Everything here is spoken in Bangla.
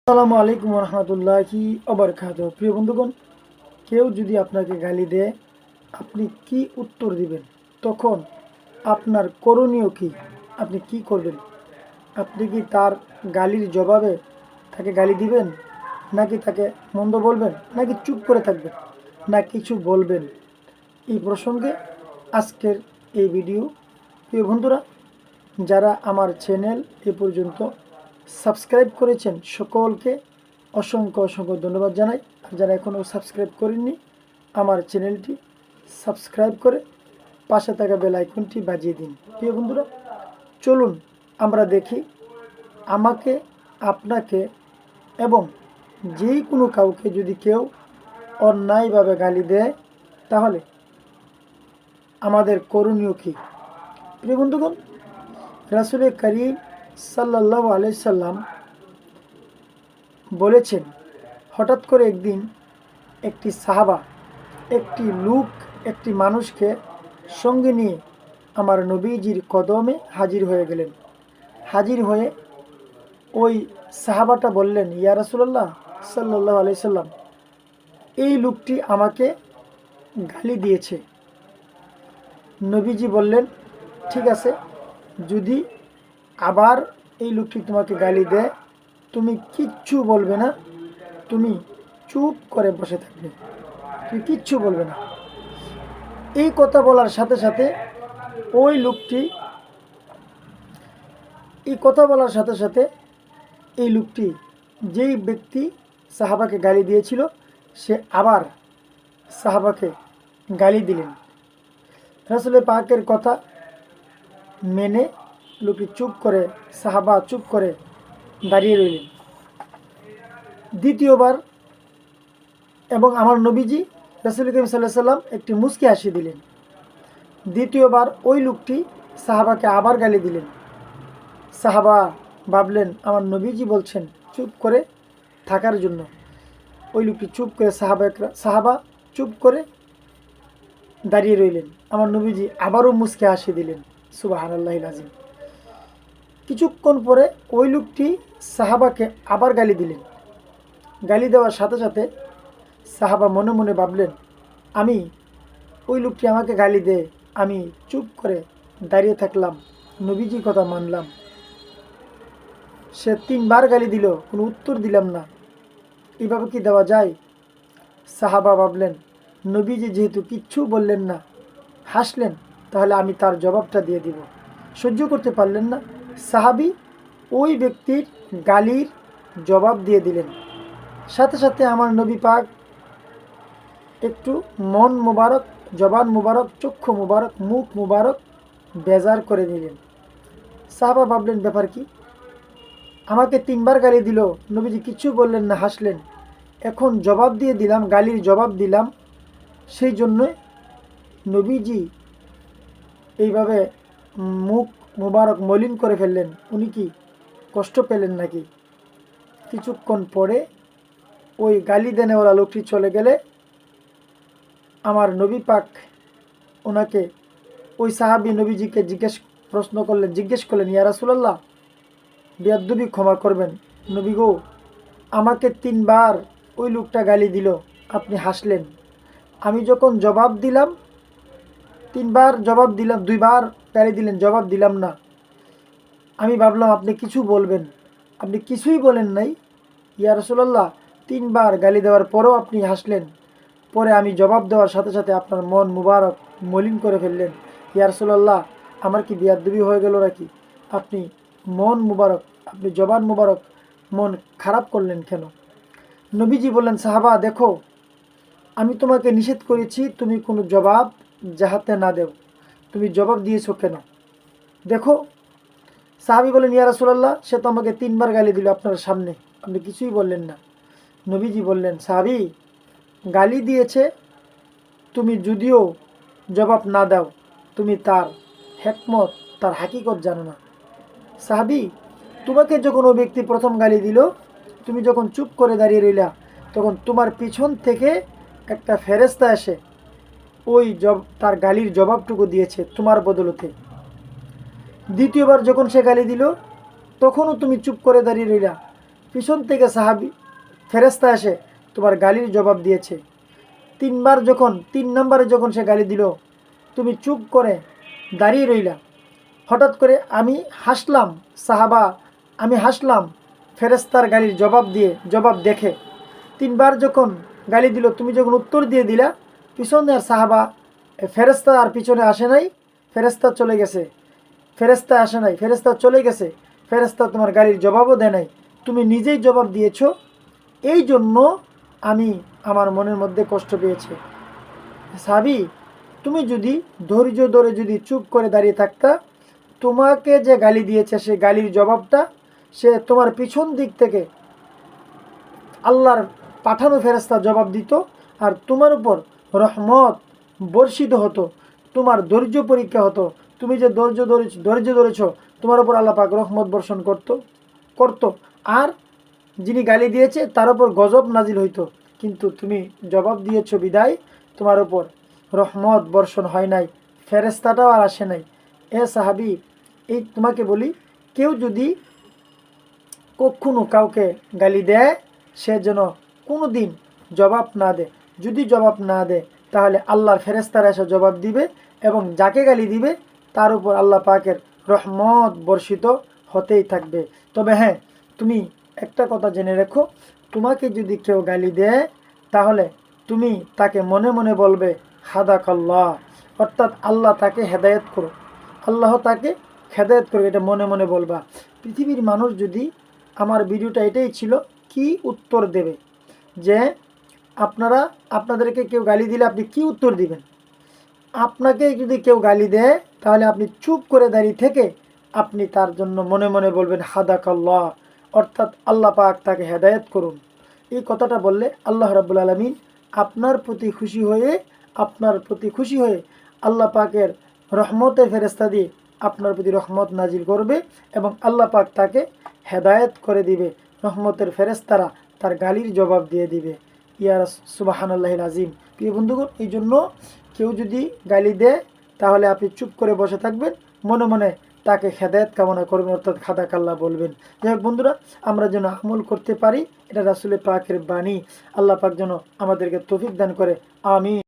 আসসালামু আলাইকুম রহমতুল্লাহি ওবারাকাতুহু। প্রিয় বন্ধুগণ, কেউ যদি আপনাকে গালি দেয়, আপনি কি উত্তর দিবেন? তখন আপনার করণীয় কি? আপনি কি করবেন? আপনি কি তার গালির জবাবে তাকে গালি দিবেন, নাকি তাকে মন্দ বলবেন, নাকি চুপ করে থাকবেন, না কিছু বলবেন? এই প্রসঙ্গে আজকের এই ভিডিও। প্রিয় বন্ধুরা, যারা আমার চ্যানেল এ পর্যন্ত সাবস্ক্রাইব করেছেন সকলকে অসংখ্য অসংখ্য ধন্যবাদ জানাই। আর যারা এখনও সাবস্ক্রাইব করেননি, আমার চ্যানেলটি সাবস্ক্রাইব করে পাশে থাকা বেল আইকনটি বাজিয়ে দিন। প্রিয় বন্ধুরা, চলুন আমরা দেখি আমাকে, আপনাকে এবং যে কোনো কাউকে যদি কেউ অন্যায়ভাবে গালি দেয়, তাহলে আমাদের করণীয় কী? প্রিয় বন্ধুগণ, রাসূল করিম সাল্লাল্লাহু আলাইহি সাল্লাম বলেছেন, হঠাৎ করে একদিন একটি সাহাবা, একটি লোক, একটি মানুষকে সঙ্গে নিয়ে আমার নবীজির কদমে হাজির হয়ে গেলেন। হাজির হয়ে ওই সাহাবাটা বললেন, ইয়া রাসূলুল্লাহ সাল্লাল্লাহু আলাইহি সাল্লাম, এই লোকটি আমাকে গালি দিয়েছে। নবীজি বললেন, ঠিক আছে, যদি আবার এই লোকটি তোমাকে গালি দেয়, তুমি কিচ্ছু বলবে না, তুমি চুপ করে বসে থাকবে, তুমি কিচ্ছু বলবে না। এই কথা বলার সাথে সাথে ওই লোকটি এই লোকটি যেই ব্যক্তি সাহাবাকে গালি দিয়েছিল, সে আবার সাহাবাকে গালি দিলেন। রাসূল পাকের কথা মেনে লোকটি চুপ করে, সাহাবা চুপ করে দাঁড়িয়ে রইলেন। দ্বিতীয়বার এবং আমার নবীজি রাসূল করিম সাল্লাল্লাহু আলাইহি সাল্লাম একটি মুচকি হাসি দিলেন। দ্বিতীয়বার ওই লোকটি সাহাবাকে আবার গালি দিলেন। সাহাবা ভাবলেন, আমার নবীজি বলছেন চুপ করে থাকার জন্য। ওই লোকটি চুপ করে, সাহাবা চুপ করে দাঁড়িয়ে রইলেন। আমার নবীজি আবারও মুচকি হাসি দিলেন। সুবহানাল্লাহিল আযীম। কিছুক্ষণ পরে ওই লোকটি সাহাবাকে আবার গালি দিলেন। গালি দেওয়ার সাথে সাথে সাহাবা মনে মনে ভাবলেন, আমি ওই লোকটি আমাকে গালি দেয়, আমি চুপ করে দাঁড়িয়ে থাকলাম, নবীজির কথা মানলাম, সে 3বার গালি দিল, কোনো উত্তর দিলাম না, এইভাবে কি দেওয়া যায়? সাহাবা ভাবলেন, নবীজি যেহেতু কিচ্ছু বললেন না, হাসলেন, তাহলে আমি তার জবাবটা দিয়ে দিব। সহ্য করতে পারলেন না, সাহাবী ওই ব্যক্তির গালির জবাব দিয়ে দিলেন। সাথে সাথে আমার নবী পাক একটু মন মুবারক, জবান মুবারক, চক্ষু মুবারক, মুখ মুবারক বেজার করে দিলেন। সাহাবা ভাবলেন, ব্যাপার কি? আমাকে 3বার গালি দিল, নবীজি কিছু বললেন না, হাসলেন, এখন জবাব দিয়ে দিলাম, গালির জবাব দিলাম, সেই জন্য নবীজি এইভাবে মুখ মুবারক মলিন করে ফেললেন, উনি কি কষ্ট পেলেন নাকি? কিছুক্ষণ পরে ওই গালি দেনেওয়ালা লোকটি চলে গেলে আমার নবী পাক ওনাকে, ওই সাহাবী নবীজিকে জিজ্ঞেস করলেন, ইয়া রাসূলুল্লাহ, বেয়াদবি ক্ষমা করবেন, নবী গো, আমাকে 3বার ওই লোকটা গালি দিল, আপনি হাসলেন, আমি যখন জবাব দিলাম, 3বার জবাব দিলাম, 2বার গালি দিলেন, জবাব দিলাম না, আমি ভাবলাম আপনি কিছু বলবেন, আপনি কিছুই বলেন নাই। ইয়া রাসূলুল্লাহ, 3বার গালি দেওয়ার পরেও আপনি হাসলেন, পরে আমি জবাব দেওয়ার সাথে সাথে আপনার মন মুবারক মলিন করে ফেললেন। ইয়া রাসূলুল্লাহ, আমার কি বেয়াদবি হয়ে গেল নাকি? আপনি মন মুবারক, আপনি জবান মুবারক মন খারাপ করলেন কেন? নবীজি বললেন, সাহাবা দেখো, আমি তোমাকে নিষেধ করেছি তুমি কোনো জবাব যাহাতে না দেও, তুমি জবাব দিয়েছো কেন? দেখো, সাহাবী বলেন, ইয়া রাসূলুল্লাহ, সে তো আমাকে 3বার গালি দিল আপনার সামনে, আপনি কিছুই বললেন না। নবীজি বললেন, সাহাবী গালি দিয়েছে, তুমি যদিও জবাব না দাও, তুমি তার হিকমত, তার হাকিকত জানো না। সাহাবী, তোমাকে যখন ওই ব্যক্তি প্রথম গালি দিল, তুমি যখন চুপ করে দাঁড়িয়ে রইলা, তখন তোমার পিছন থেকে একটা ফেরেশতা এসে তার গালির জবাবটুকু দিয়েছে তোমার বদলতে। দ্বিতীয়বার যখন সে গালি দিল, তখনও তুমি চুপ করে দাঁড়িয়ে রইলা, পিছন থেকে সাহাবি ফেরেশতা এসে তোমার গালির জবাব দিয়েছে। 3 বার যখন 3 নম্বরে যখন সে গালি দিল, তুমি চুপ করে দাঁড়িয়ে রইলা। হঠাৎ করে আমি হাসলাম, সাহাবা আমি হাসলাম ফেরেশতার গালির জবাব দেখে। 3 বার যখন গালি দিল, তুমি যখন উত্তর দিয়ে দিলা, পিছনের সাহাবা ফেরেশতা আর পিছনে আসে নাই, ফেরেশতা চলে গেছে, ফেরেশতা আসে নাই, ফেরেশতা চলে গেছে, ফেরেশতা তোমার গালির জবাবও দেয় নাই, তুমি নিজেই জবাব দিয়েছ। এই জন্য আমি আমার মনের মধ্যে কষ্ট পেয়েছি। সাবি, তুমি যদি ধৈর্য ধরে যদি চুপ করে দাঁড়িয়ে থাকতা, তোমাকে যে গালি দিয়েছে সেই গালির জবাবটা সে তোমার পিছন দিক থেকে আল্লাহর পাঠানো ফেরেশতা জবাব দিত, আর তোমার উপর রহমত বর্ষিত হতো, তোমার ধৈর্য পরীক্ষা হতো। তুমি যে ধৈর্য ধরেছ, তোমার উপর আল্লাহ পাক রহমত বর্ষণ করত, আর যিনি গালি দিয়েছে তার উপর গজব নাজিল হইতো। কিন্তু তুমি জবাব দিয়েছ বিদায় তোমার উপর রহমত বর্ষণ হয় নাই, ফেরেশতাটাও আর আসে নাই। এ সাহাবি, এই তোমাকে বলি, কেউ যদি কখনো কাউকে গালি দেয়, সে যেন কোনো দিন জবাব না দেয়। যদি জবাব না দেয়, তাহলে আল্লাহর ফেরেশতারা এসে জবাব দিবে, এবং যাকে গালি দিবে তার উপর আল্লাহ পাকের রহমত বর্ষিত হতেই থাকবে। তবে হ্যাঁ, তুমি একটা কথা জেনে রেখো, তোমাকে যদি কেউ গালি দেয়, তাহলে তুমি তাকে মনে মনে বলবে হাদাকাল্লাহ, অর্থাৎ আল্লাহ তাকে হেদায়েত করো, আল্লাহ তাকে হেদায়েত করো, এটা মনে মনে বলবা। পৃথিবীর মানুষ যদি, আমার ভিডিওটা এটাই ছিল, কি উত্তর দেবে, যে আপনাদেরকে কেউ গালি দিলে আপনি কি উত্তর দিবেন। আপনাকে যদি কেউ গালি দেয়, তাহলে আপনি চুপ করে দাঁড়িয়ে থেকে আপনি তার জন্য মনে মনে বলবেন হাদাকাল্লাহ, অর্থাৎ আল্লাহ পাক তাকে হেদায়েত করুন। এই কথাটা বললে আল্লাহ রাব্বুল আলামিন আপনার প্রতি খুশি হয়ে আল্লাহ পাকের রহমতের ফেরেশতা দিয়ে আপনার প্রতি রহমত নাজিল করবে, এবং আল্লাহ পাক তাকে হেদায়েত করে দিবে। রহমতের ফেরেশতারা তার গালির জবাব দিয়ে দিবে। ইয়া সুবহানাল্লাহিল আজিম। প্রিয় বন্ধুগণ, এই জন্য কেউ যদি গালি দেয়, তাহলে আপনি চুপ করে বসে থাকবেন, মনে মনে তাকে হেদায়েত কামনা করবেন, অর্থাৎ খাদাকাল্লাহ বলবেন। যাই হোক বন্ধুরা, আমরা যেন আমল করতে পারি, এটা রাসূলের পাকের বাণী। আল্লাহ পাক যেন আমাদেরকে তৌফিক দান করে। আমিন।